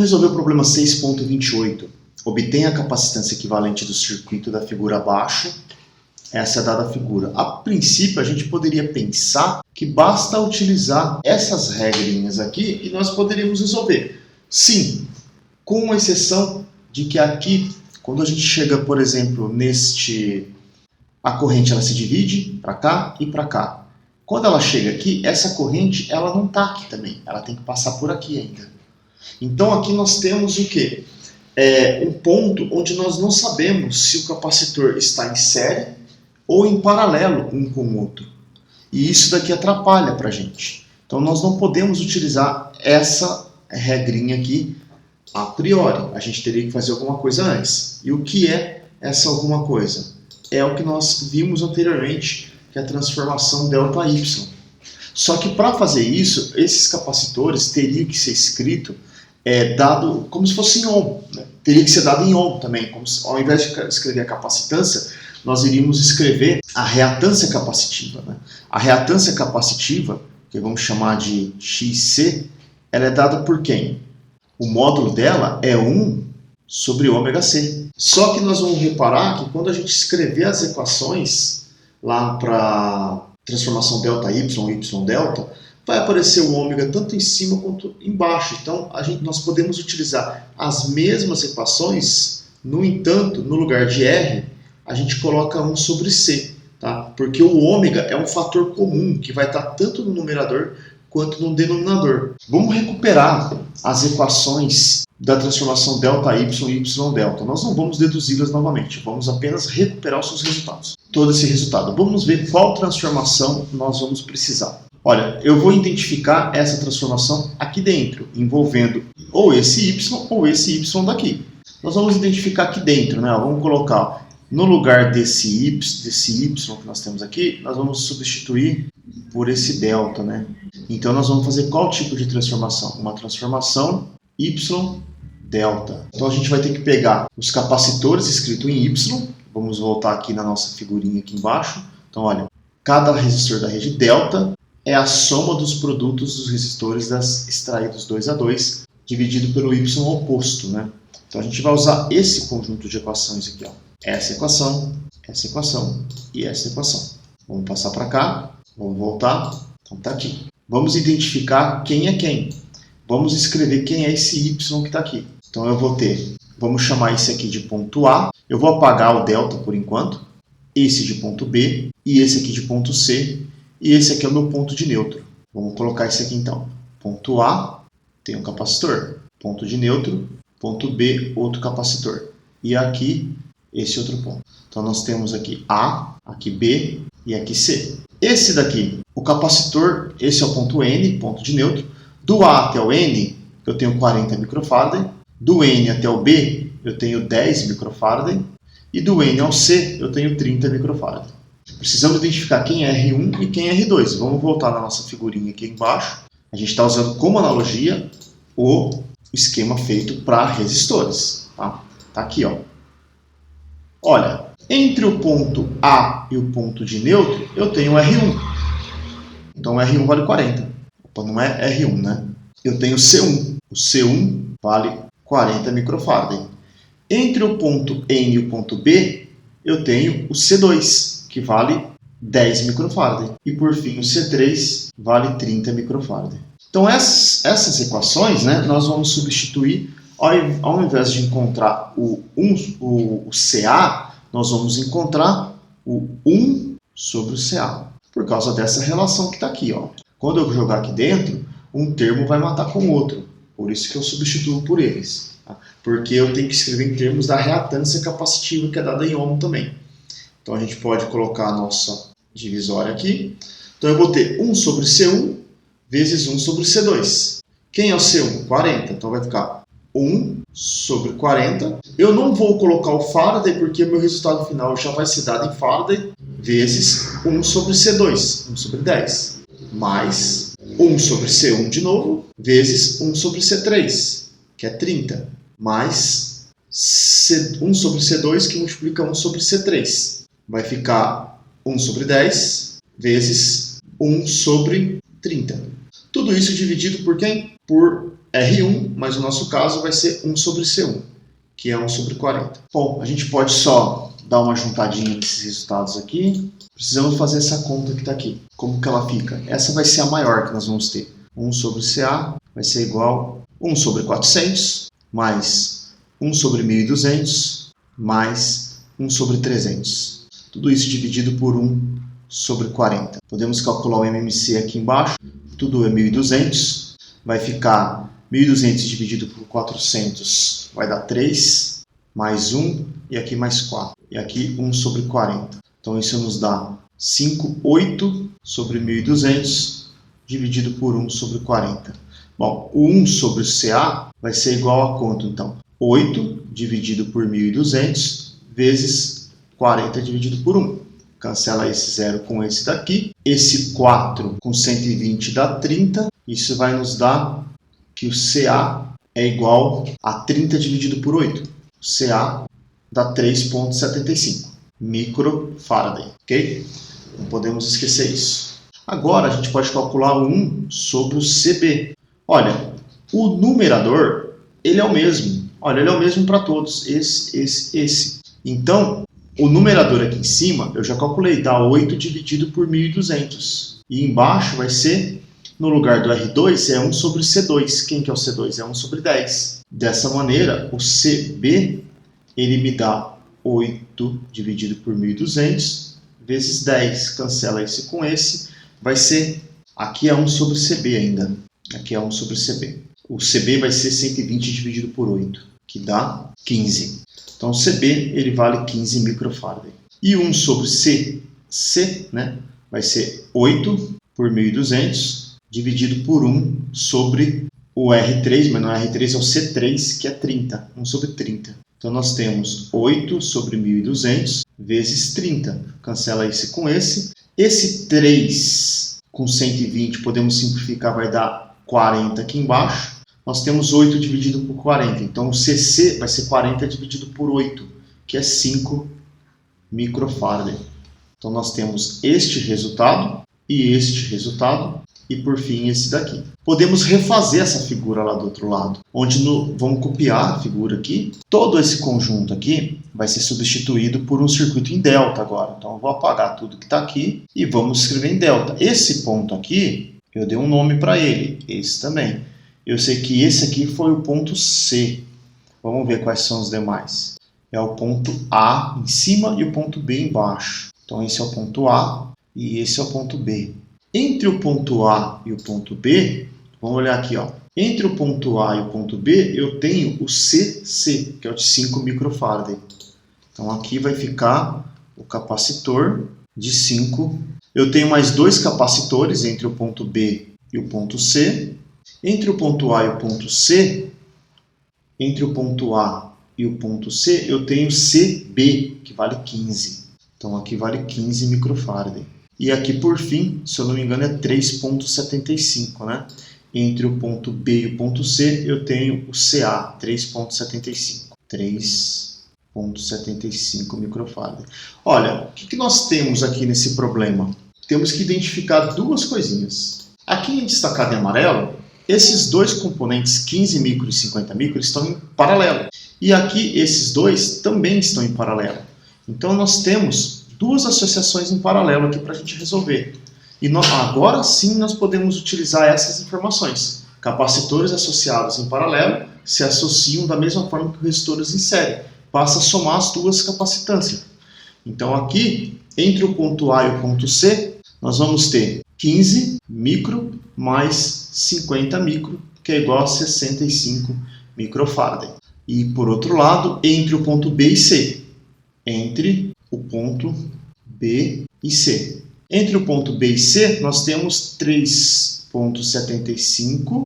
Vamos resolver o problema 6.28. Obtenha a capacitância equivalente do circuito da figura abaixo. Essa é a dada figura. A princípio, a gente poderia pensar que basta utilizar essas regrinhas aqui e nós poderíamos resolver. Sim, com exceção de que aqui, quando a gente chega, por exemplo, a corrente ela se divide para cá e para cá. Quando ela chega aqui, essa corrente ela não está aqui também. Ela tem que passar por aqui ainda. Então aqui nós temos o quê? Um ponto onde nós não sabemos se o capacitor está em série ou em paralelo um com o outro. E isso daqui atrapalha para a gente. Então nós não podemos utilizar essa regrinha aqui a priori. A gente teria que fazer alguma coisa antes. E o que é essa alguma coisa? É o que nós vimos anteriormente, que é a transformação ΔY. Só que para fazer isso, esses capacitores teriam que ser escrito dado como se fosse em ohm, né? Teria que ser dado em ohm também, como se, ao invés de escrever a capacitância, nós iríamos escrever a reatância capacitiva, né? A reatância capacitiva, que vamos chamar de XC, ela é dada por quem? O módulo dela é 1 sobre ômega-C. Só que nós vamos reparar que quando a gente escrever as equações lá para transformação ΔY, YΔ, vai aparecer o ômega tanto em cima quanto embaixo. Então, nós podemos utilizar as mesmas equações, no entanto, no lugar de R, a gente coloca 1 sobre C, tá? Porque o ômega é um fator comum que vai estar tanto no numerador quanto no denominador. Vamos recuperar as equações da transformação ΔY e YΔ. Nós não vamos deduzi-las novamente, vamos apenas recuperar os seus resultados. Todo esse resultado. Vamos ver qual transformação nós vamos precisar. Olha, eu vou identificar essa transformação aqui dentro, envolvendo ou esse Y ou esse Y daqui. Nós vamos identificar aqui dentro, né? Vamos colocar no lugar desse Y que nós temos aqui, nós vamos substituir por esse delta, né? Então nós vamos fazer qual tipo de transformação? Uma transformação Y delta. Então a gente vai ter que pegar os capacitores escrito em Y. Vamos voltar aqui na nossa figurinha aqui embaixo. Então olha, cada resistor da rede delta é a soma dos produtos dos resistores extraídos 2 a 2, dividido pelo Y oposto, né? Então a gente vai usar esse conjunto de equações aqui, ó. Essa equação e essa equação. Vamos passar para cá, vamos voltar. Então tá aqui. Vamos identificar quem é quem. Vamos escrever quem é esse Y que está aqui. Então eu vou ter, vamos chamar esse aqui de ponto A. Eu vou apagar o delta por enquanto. Esse de ponto B e esse aqui de ponto C. E esse aqui é o meu ponto de neutro. Vamos colocar esse aqui então. Ponto A tem um capacitor. Ponto de neutro. Ponto B, outro capacitor. E aqui, esse outro ponto. Então nós temos aqui A, aqui B e aqui C. Esse daqui, o capacitor, esse é o ponto N, ponto de neutro. Do A até o N, eu tenho 40 microfarad. Do N até o B, eu tenho 10 microfarad. E do N ao C, eu tenho 30 microfarad. Precisamos identificar quem é R1 e quem é R2. Vamos voltar na nossa figurinha aqui embaixo. A gente está usando como analogia o esquema feito para resistores. Tá aqui, ó. Olha, entre o ponto A e o ponto de neutro, eu tenho R1. Então R1 vale 40. Opa, não é R1, né? Eu tenho C1. O C1 vale 40 microfarad. Entre o ponto N e o ponto B, eu tenho o C2, que vale 10 microfarad. E por fim o C3 vale 30 microfarad. Então essas equações, né, nós vamos substituir, ao invés de encontrar o CA, nós vamos encontrar o 1 sobre o CA. Por causa dessa relação que está aqui, ó. Quando eu jogar aqui dentro, um termo vai matar com o outro. Por isso que eu substituo por eles. Tá? Porque eu tenho que escrever em termos da reatância capacitiva, que é dada em ohm também. Então a gente pode colocar a nossa divisória aqui. Então eu vou ter 1 sobre C1 vezes 1 sobre C2. Quem é o C1? 40. Então vai ficar 1 sobre 40. Eu não vou colocar o Faraday porque o meu resultado final já vai ser dado em Faraday vezes 1 sobre C2, 1 sobre 10. Mais 1 sobre C1 de novo, vezes 1 sobre C3, que é 30. Mais 1 sobre C2 que multiplica 1 sobre C3. Vai ficar 1 sobre 10 vezes 1 sobre 30. Tudo isso dividido por quem? Por R1, mas no nosso caso vai ser 1 sobre C1, que é 1 sobre 40. Bom, a gente pode só dar uma juntadinha nesses resultados aqui. Precisamos fazer essa conta que está aqui. Como que ela fica? Essa vai ser a maior que nós vamos ter. 1 sobre CA vai ser igual a 1 sobre 400, mais 1 sobre 1.200, mais 1 sobre 300. Tudo isso dividido por 1 sobre 40. Podemos calcular o MMC aqui embaixo. Tudo é 1.200. Vai ficar 1.200 dividido por 400, vai dar 3, mais 1, e aqui mais 4. E aqui 1 sobre 40. Então isso nos dá 5/8 sobre 1.200 dividido por 1 sobre 40. Bom, o 1 sobre o CA vai ser igual a quanto então? 8 dividido por 1.200 vezes 40 dividido por 1. Cancela esse 0 com esse daqui. Esse 4 com 120 dá 30. Isso vai nos dar que o CA é igual a 30 dividido por 8. O CA dá 3,75 microfaraday, ok? Não podemos esquecer isso. Agora a gente pode calcular o 1 sobre o CB. Olha, o numerador, ele é o mesmo. Olha, ele é o mesmo para todos. Esse. Então, o numerador aqui em cima, eu já calculei, dá 8 dividido por 1.200. E embaixo vai ser, no lugar do R2, é 1 sobre C2. Quem que é o C2? É 1 sobre 10. Dessa maneira, o CB, ele me dá 8 dividido por 1.200 vezes 10. Cancela esse com esse. Vai ser, aqui é 1 sobre CB ainda. Aqui é 1 sobre CB. O CB vai ser 120 dividido por 8, que dá 15. Então, o CB ele vale 15 microfaraday. E 1 sobre C, né, vai ser 8 por 1.200 dividido por 1 sobre o R3, mas não é R3, é o C3, que é 30. 1 sobre 30. Então, nós temos 8 sobre 1.200 vezes 30. Cancela esse com esse. Esse 3 com 120, podemos simplificar, vai dar 40 aqui embaixo. Nós temos 8 dividido por 40. Então, o CC vai ser 40 dividido por 8, que é 5 microfaraday. Então, nós temos este resultado e este resultado. E, por fim, esse daqui. Podemos refazer essa figura lá do outro lado, onde vamos copiar a figura aqui. Todo esse conjunto aqui vai ser substituído por um circuito em delta agora. Então, eu vou apagar tudo que está aqui e vamos escrever em delta. Esse ponto aqui, eu dei um nome para ele. Esse também. Eu sei que esse aqui foi o ponto C. Vamos ver quais são os demais. É o ponto A em cima e o ponto B embaixo. Então, esse é o ponto A e esse é o ponto B. Entre o ponto A e o ponto B, vamos olhar aqui, ó. Entre o ponto A e o ponto B, eu tenho o CC, que é o de 5 microfaraday. Então, aqui vai ficar o capacitor de 5. Eu tenho mais 2 capacitores entre o ponto B e o ponto C. Entre o ponto A e o ponto C, eu tenho CB, que vale 15. Então, aqui vale 15 microfaraday. E aqui, por fim, se eu não me engano, é 3,75, né? Entre o ponto B e o ponto C, eu tenho o CA, 3,75. 3,75 microfaraday. Olha, o que nós temos aqui nesse problema? Temos que identificar duas coisinhas. Aqui destacado em amarelo, esses dois componentes, 15 micro e 50 micro, estão em paralelo. E aqui, esses dois também estão em paralelo. Então, nós temos duas associações em paralelo aqui para a gente resolver. E agora sim nós podemos utilizar essas informações. Capacitores associados em paralelo se associam da mesma forma que resistores em série. Basta somar as duas capacitâncias. Então aqui, entre o ponto A e o ponto C, nós vamos ter 15 micro mais 50 micro, que é igual a 65 microfaraday. E por outro lado, entre o ponto B e C, entre o ponto B e C. Entre o ponto B e C, nós temos 3,75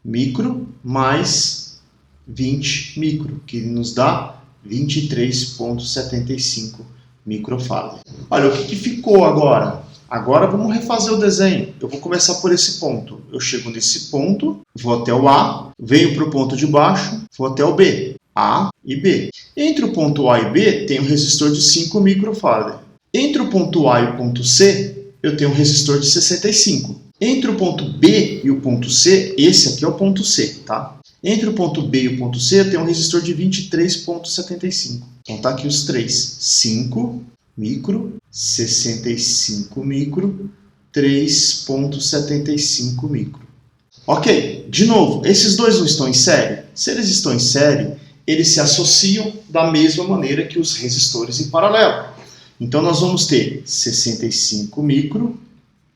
micro mais 20 micro, que nos dá 23,75 microfaraday. Olha, o que ficou agora? Agora vamos refazer o desenho. Eu vou começar por esse ponto. Eu chego nesse ponto, vou até o A, venho para o ponto de baixo, vou até o B. A e B. Entre o ponto A e B, tem um resistor de 5 microfaraday. Entre o ponto A e o ponto C, eu tenho um resistor de 65. Entre o ponto B e o ponto C, esse aqui é o ponto C, tá? Entre o ponto B e o ponto C tem um resistor de 23,75. Então tá aqui os três. 5 micro, 65 micro, 3,75 micro. Ok, de novo, esses dois não estão em série? Se eles estão em série, eles se associam da mesma maneira que os resistores em paralelo. Então nós vamos ter 65 micro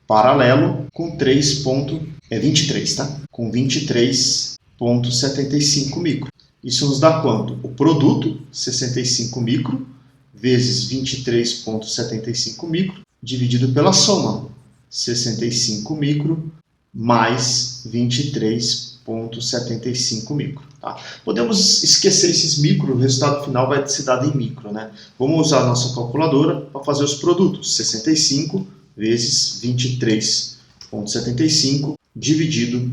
paralelo com 23, tá? Com 23,75 micro. Isso nos dá quanto? O produto, 65 micro, vezes 23,75 micro, dividido pela soma, 65 micro mais 23,75 micro. Tá? Podemos esquecer esses micro, o resultado final vai ser dado em micro. Né? Vamos usar a nossa calculadora para fazer os produtos. 65 vezes 23,75 dividido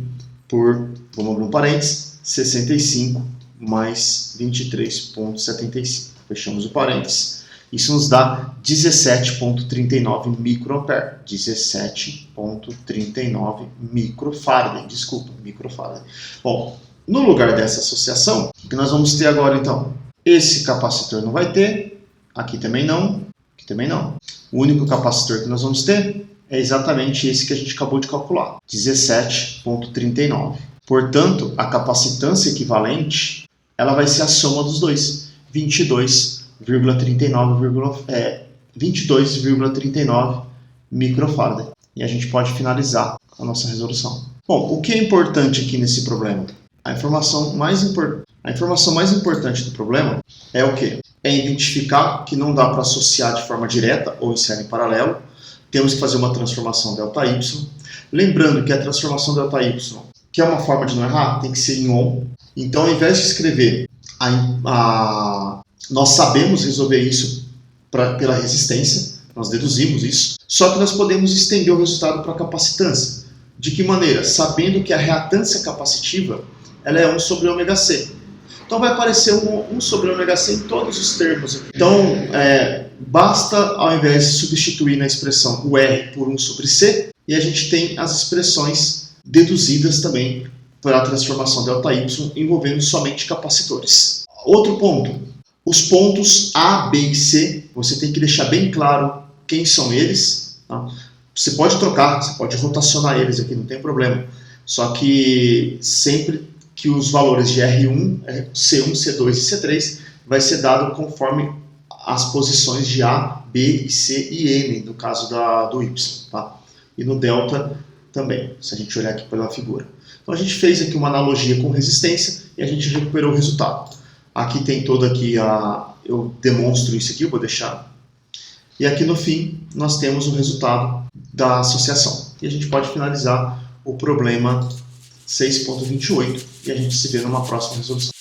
por, vamos abrir um parênteses, 65 mais 23,75. Fechamos o parênteses. Isso nos dá 17,39 microampere. 17,39 microfarad. Desculpa, microfarad. Bom, no lugar dessa associação, o que nós vamos ter agora então? Esse capacitor não vai ter, aqui também não, aqui também não. O único capacitor que nós vamos ter é exatamente esse que a gente acabou de calcular, 17,39. Portanto, a capacitância equivalente, ela vai ser a soma dos dois, 22,39 microfarad. E a gente pode finalizar a nossa resolução. Bom, o que é importante aqui nesse problema? A informação mais importante do problema é o quê? É identificar que não dá para associar de forma direta ou em série em paralelo. Temos que fazer uma transformação ΔY. Lembrando que a transformação ΔY, que é uma forma de não errar, tem que ser em ohm. Então, ao invés de escrever nós sabemos resolver isso pela resistência, nós deduzimos isso, só que nós podemos estender o resultado para a capacitância. De que maneira? Sabendo que a reatância capacitiva ela é 1 sobre ômega-c. Então vai aparecer 1 sobre ômega-c em todos os termos aqui. Então, basta, ao invés de substituir na expressão o R por 1 sobre C, e a gente tem as expressões deduzidas também para a transformação ΔY envolvendo somente capacitores. Outro ponto. Os pontos A, B e C, você tem que deixar bem claro quem são eles. Tá? Você pode trocar, você pode rotacionar eles aqui, não tem problema. Só que sempre que os valores de R1, C1, C2 e C3 vai ser dado conforme as posições de A, B, C e N, no caso do Y. Tá? E no delta também, se a gente olhar aqui pela figura. Então a gente fez aqui uma analogia com resistência e a gente recuperou o resultado. Aqui tem toda aqui eu demonstro isso aqui, eu vou deixar. E aqui no fim nós temos o resultado da associação. E a gente pode finalizar o problema 6.28 e a gente se vê numa próxima resolução.